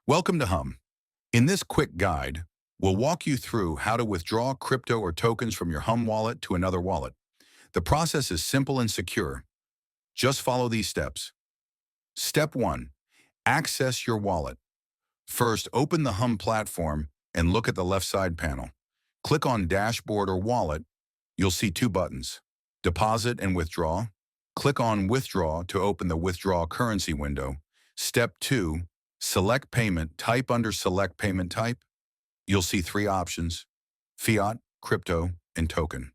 Welcome to HUMB. In this quick guide, we'll walk you through how to withdraw crypto or tokens from your HUMB wallet to another wallet. The process is simple and secure. Just follow these steps. Step 1. Access your wallet. First, open the HUMB platform and look at the left side panel. Click on Dashboard or Wallet. You'll see two buttons, Deposit and Withdraw. Click on Withdraw to open the Withdraw Currency window. Step 2. Select Payment Type. Under Select Payment Type, you'll see three options, Fiat, Crypto, and Token.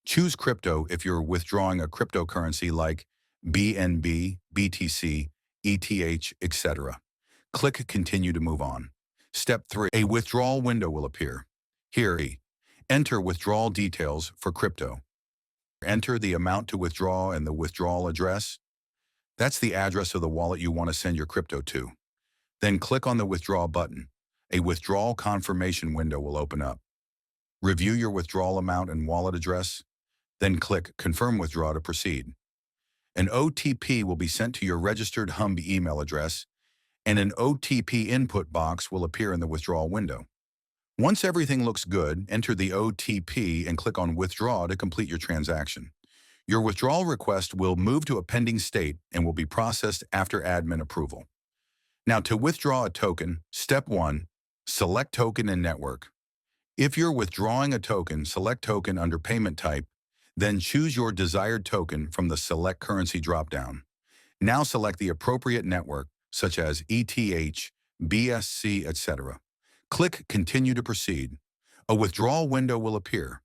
Choose Crypto if you're withdrawing a cryptocurrency like BNB, BTC, ETH, etc. Click Continue to move on. Step 3. A withdrawal window will appear. Here, enter withdrawal details for crypto. Enter the amount to withdraw and the withdrawal address. That's the address of the wallet you want to send your crypto to. Then click on the Withdraw button. A withdrawal confirmation window will open up. Review your withdrawal amount and wallet address. Then click Confirm Withdraw to proceed. An OTP will be sent to your registered HUMB email address, and an OTP input box will appear in the withdrawal window. Once everything looks good, enter the OTP and click on Withdraw to complete your transaction. Your withdrawal request will move to a pending state and will be processed after admin approval. Now, to withdraw a token, Step 1, select Token and Network. If you're withdrawing a token, select Token under Payment Type, then choose your desired token from the Select Currency dropdown. Now select the appropriate network, such as ETH, BSC, etc. Click Continue to proceed. A withdrawal window will appear.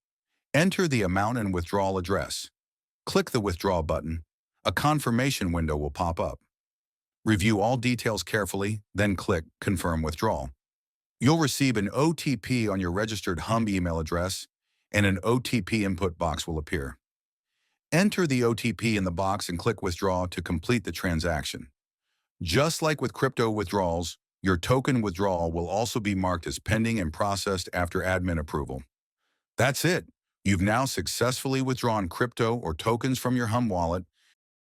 Enter the amount and withdrawal address. Click the Withdraw button. A confirmation window will pop up. Review all details carefully, then click Confirm Withdrawal. You'll receive an OTP on your registered HUMB email address, and an OTP input box will appear. Enter the OTP in the box and click Withdraw to complete the transaction. Just like with crypto withdrawals, your token withdrawal will also be marked as pending and processed after admin approval. That's it. You've now successfully withdrawn crypto or tokens from your HUMB wallet